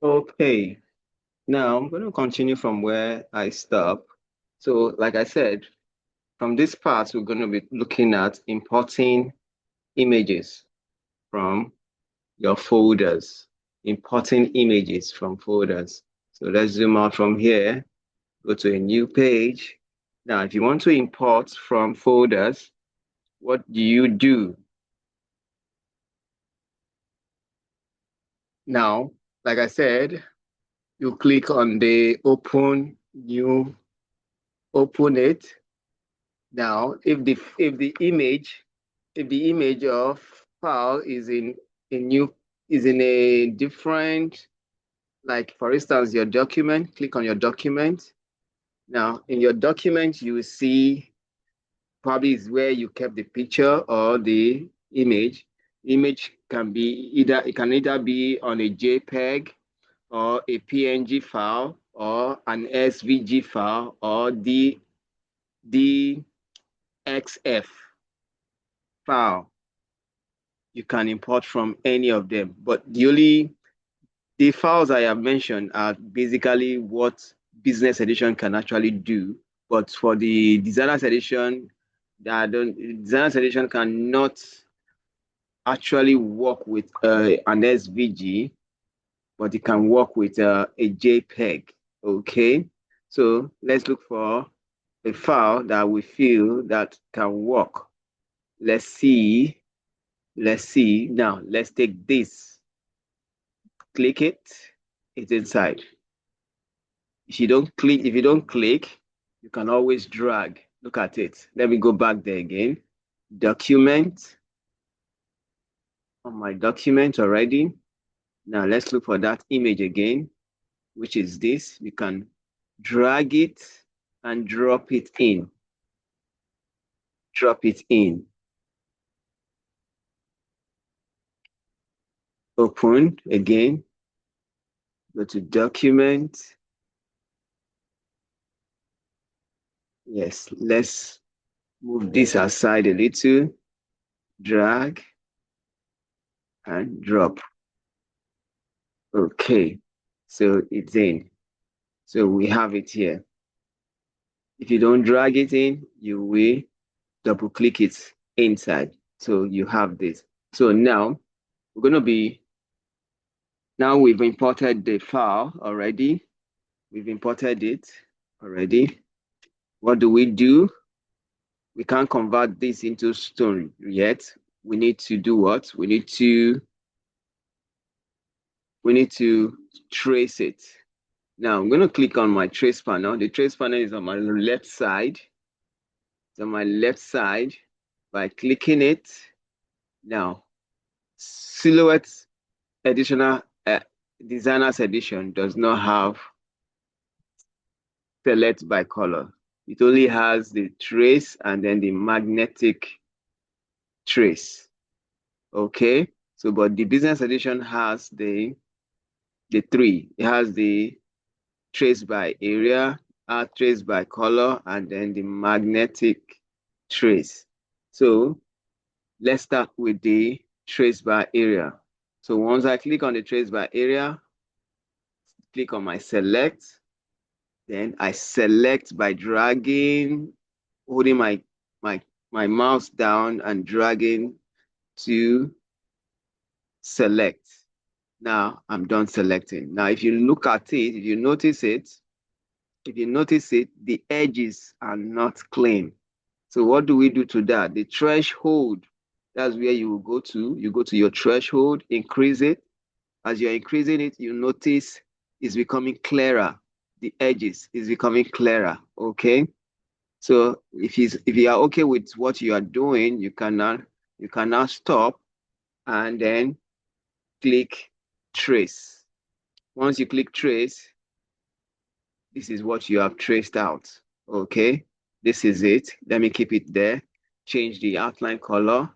Okay, now I'm going to continue from where I stop. So, like I said, from this part, we're going to be looking at importing images from your folders, importing images from folders. So let's zoom out from here, go to a new page. Now, if you want to import from folders, what do you do? Now, like I said, you click on the open new, open it. Now, if the image of file is in a new is in a different, like for instance, your document, click on your document. Now, in your document, you will see probably is where you kept the picture or the image. Image can be it can either be on a JPEG or a PNG file or an SVG file or DXF file. You can import from any of them. But the files I have mentioned are basically what business edition can actually do. But for the designer's edition, designer's edition cannot actually work with an SVG, but it can work with a JPEG. Okay, so let's look for a file that we feel that can work. Let's see. Let's see. Now, let's take this. Click it. It's inside. If you don't click, you can always drag. Look at it. Let me go back there again. Document. On my document already. Now let's look for that image again, which is this. You can drag it and drop it in. Drop it in. Open again. Go to document. Yes, let's move this aside a little. Drag and drop. Okay, so it's in. So we have it here. If you don't drag it in, you will double click it inside. So you have this. So now we're going to be, now we've imported the file already. We've imported it already. What do? We can't convert this into stone yet. We need to do what? We need to trace it. Now I'm going to click on my trace panel. The trace panel is on my left side. It's on my left side. By clicking it, now Silhouette additional designer's edition does not have select by color. It only has the trace and then the magnetic trace. Okay, so but the business edition has the three. It has the trace by area, trace by color, and then the magnetic trace. So let's start with the trace by area. So once I click on the trace by area, click on my select, then I select by dragging, holding my mouse down and dragging to select. Now I'm done selecting. Now, if you look at it, if you notice it, the edges are not clean. So what do we do to that? The threshold, that's where you will go to. You go to your threshold, increase it. As you're increasing it, you notice it's becoming clearer. The edges is becoming clearer, okay? So if you are okay with what you are doing, you can now stop and then click trace. Once you click trace, this is what you have traced out. Okay, this is it. Let me keep it there. Change the outline color.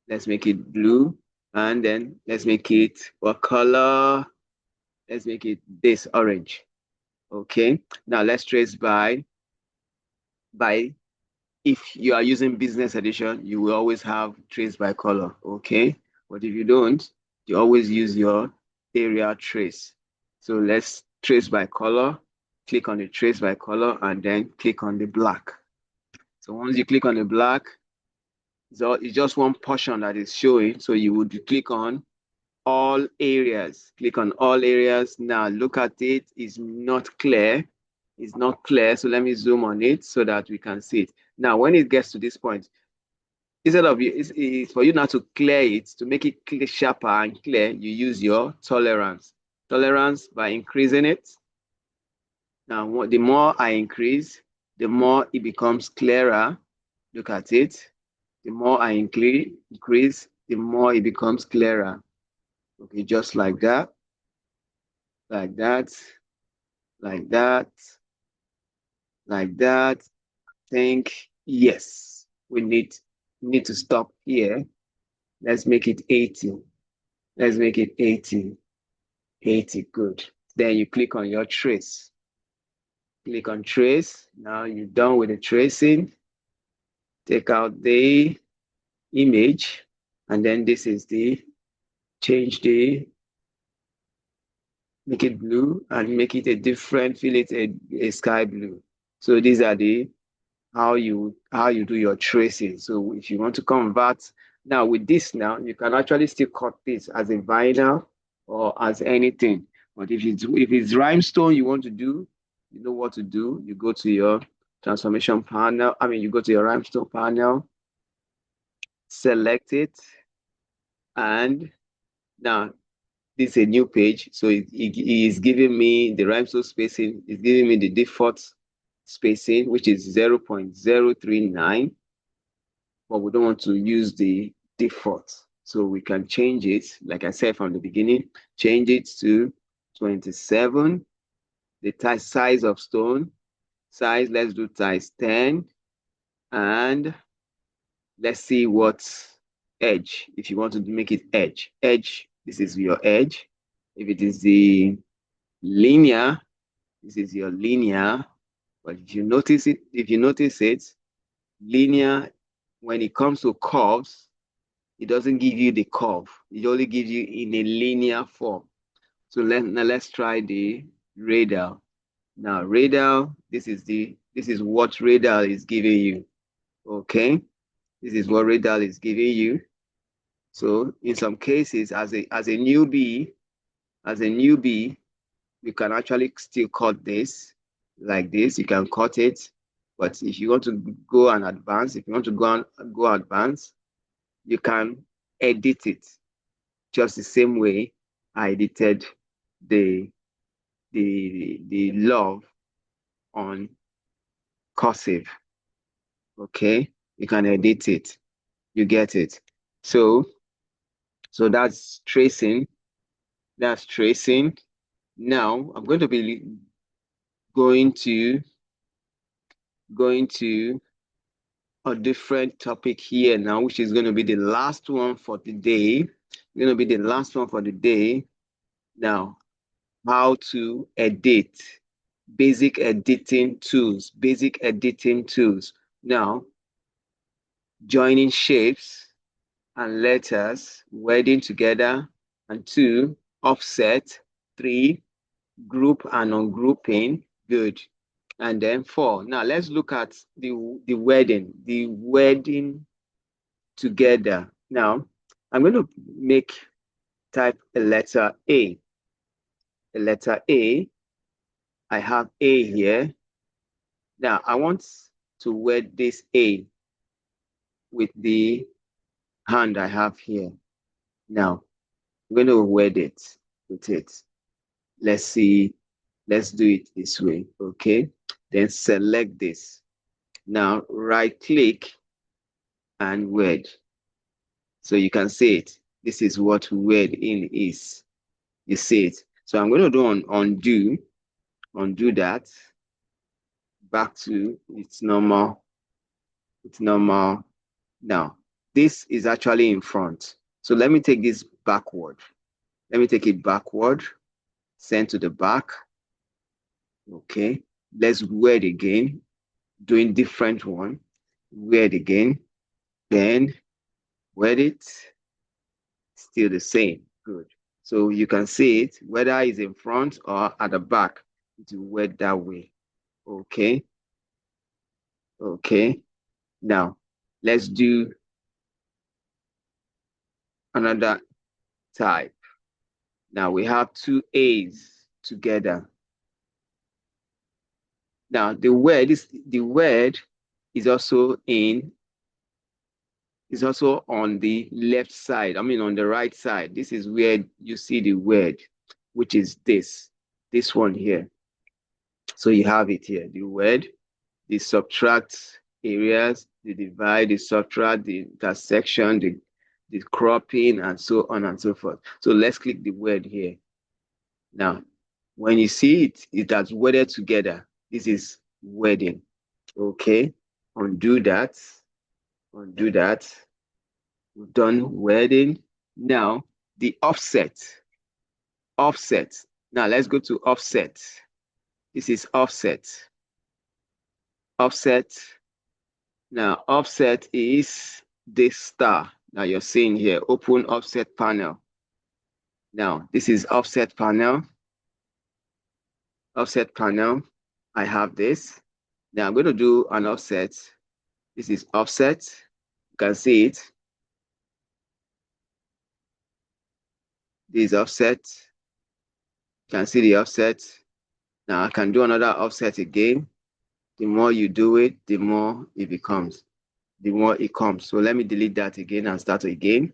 Let's make it blue. And then let's make it what color? Let's make it this orange. Okay, now let's trace by if you are using business edition, you will always have trace by color. Okay, but if you don't, you always use your area trace. So let's trace by color. Click on the trace by color and then click on the black. So once you click on the black, so it's just one portion that is showing. So you would click on all areas. Click on all areas. Now look at it. It's not clear. It's not clear. So let me zoom on it so that we can see it. Now, when it gets to this point, instead of you, it's for you now to clear it, to make it clear, sharper and clear, you use your tolerance. Tolerance by increasing it. Now, the more I increase, the more it becomes clearer. Look at it. The more I increase, the more it becomes clearer. Okay, just like that, like that, like that, like that. Think, yes, we need to stop here. Let's make it 80. Let's make it 80. 80, good. Then you click on your trace. Click on trace. Now you're done with the tracing. Take out the image, and then this is the change the make it blue and make it a different, fill it a sky blue. So these are the how you do your tracing. So if you want to convert now with this now, you can actually still cut this as a vinyl or as anything. But if it's rhinestone you want to do, you know what to do. You go to your transformation panel. I mean, you go to your rhinestone panel, select it, and now this is a new page. So it is giving me the rhinestone spacing. It's giving me the default spacing, which is 0.039. But we don't want to use the default. So we can change it, like I said from the beginning, change it to 27. The size of stone, size, let's do size 10. And let's see what edge, if you want to make it edge. Edge, this is your edge. If it is the linear, this is your linear. But if you notice it, linear, when it comes to curves, it doesn't give you the curve. It only gives you in a linear form. So let's try the radial. Now radial, this is what radial is giving you. Okay, this is what radial is giving you. So in some cases, as a newbie, you can actually still cut this like this. You can cut it, but if you want to go and advance, go advance, you can edit it just the same way I edited the love on cursive. Okay, you can edit it. You get it. So that's tracing. That's tracing. Now I'm going to be going to a different topic here now, which is going to be the last one for the day. Going to be the last one for the day. Now, how to edit. Basic editing tools. Basic editing tools. Now, joining shapes and letters, wedding together, and 2, offset, 3, group and ungrouping, good. And then 4. Now let's look at the wedding together. Now I'm going to type a letter A. A letter A. I have A here. Now I want to wed this A with the hand I have here. Now I'm going to wed it with it. Let's see. Let's do it this way. Okay. Then select this. Now right click and wed. So you can see it. This is what wed in is. You see it. So I'm going to do undo that. Back to its normal. It's normal. Now, this is actually in front. So let me take this backward. Let me take it backward. Send to the back. Okay. Let's wed again. Doing different one. Wed again. Then wed it. Still the same. Good. So you can see it, whether it's in front or at the back, it will word that way. Okay. Okay. Now, let's do another type. Now we have two A's together. Now the word is also on the left side. I mean on the right side. This is where you see the word, which is this one here. So you have it here, the word, the subtract areas, the divide, the subtract, the intersection, the cropping, and so on and so forth. So let's click the word here. Now, when you see it, it has worded together. This is wedding. Okay, undo that. Undo that. We've done wedding. Now, the offset. Offset. Now, let's go to offset. This is offset. Offset. Now, offset is this star. Now, you're seeing here, open offset panel. Now, this is offset panel. Offset panel. I have this. Now, I'm going to do an offset. This is offset. You can see it. This is offset. You can see the offset. Now, I can do another offset again. The more you do it, the more it becomes. The more it comes. So let me delete that again and start again.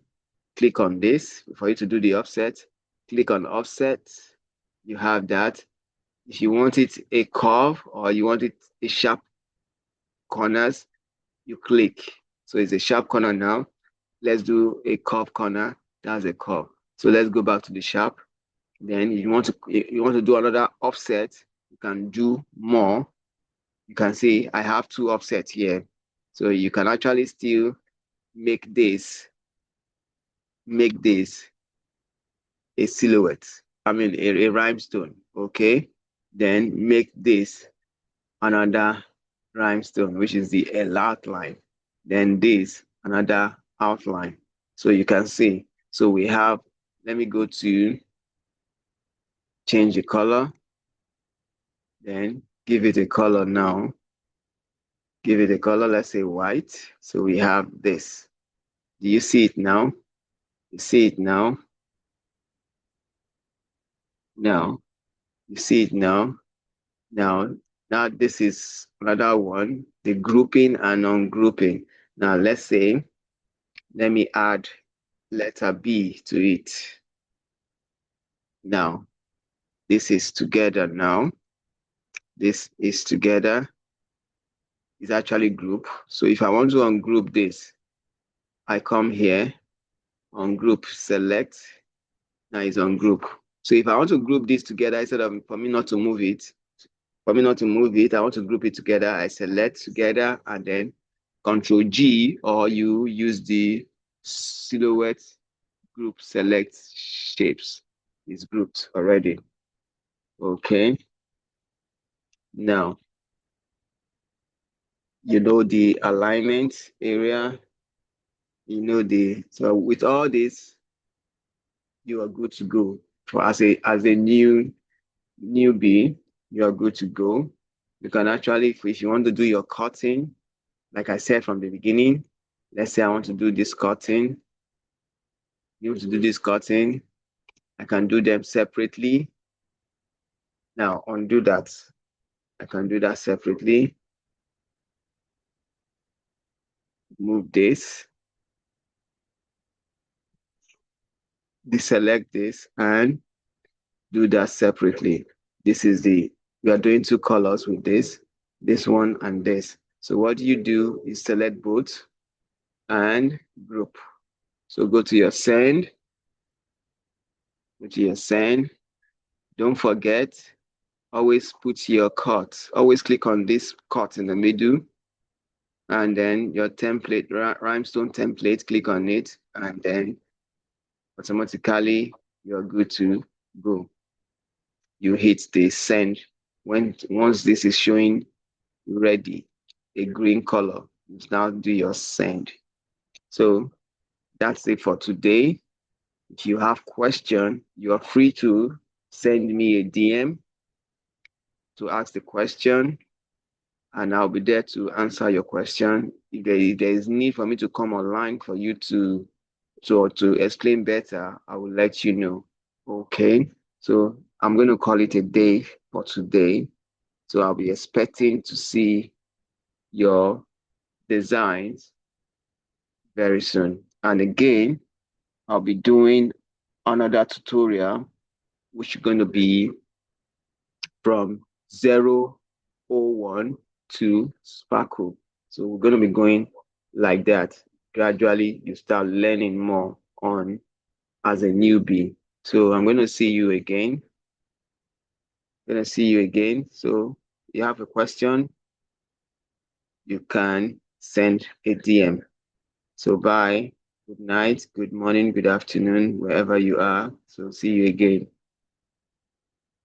Click on this for you to do the offset. Click on offset. You have that. If you want it a curve or you want it a sharp corners, you click. So it's a sharp corner now. Let's do a curve corner. That's a curve. So let's go back to the sharp. Then you want to do another offset. You can do more. You can see I have two offsets here. So you can actually still make this a silhouette. I mean a rhinestone. Okay. Then make this another rhinestone, which is the L outline. Then this another outline. So you can see. So we have, let me go to change the color. Then give it a color now. Give it a color, let's say white. So we have this. Do you see it now? You see it now? Now, you see it now? Now this is another one, the grouping and ungrouping. Now let's say, let me add letter B to it. Now, this is together now. This is together. It's actually group. So if I want to ungroup this, I come here, ungroup, select. Now it's ungroup. So if I want to group this together, instead of for me not to move it, I want to group it together. I select together and then Control G, or you use the silhouette group select shapes. It's grouped already. Okay. Now, you know the alignment area. So with all this, you are good to go. As a newbie, you are good to go. You can actually, if you want to do your cutting, like I said from the beginning, let's say I want to do this cutting. You want to do this cutting, I can do them separately. Now undo that. I can do that separately. Move this. Deselect this and do that separately. We are doing two colors with this one and this. So what you do is select both and group. So go to your send. Go to your send. Don't forget, always put your cut. Always click on this cut in the middle. And then your template, rhinestone template, click on it. And then automatically you're good to go. You hit the send. Once this is showing ready, a green color, you now do your send. So that's it for today. If you have question, you are free to send me a DM to ask the question, and I'll be there to answer your question. If there is need for me to come online for you to explain better, I will let you know. Okay. So I'm going to call it a day for today. So I'll be expecting to see your designs very soon. And again, I'll be doing another tutorial, which is going to be from 001 to Sparkle. So we're going to be going like that. Gradually, you start learning more on as a newbie. So I'm going to see you again. Going to see you again. So you have a question, you can send a DM. So bye. Good night, good morning, good afternoon, wherever you are. So see you again.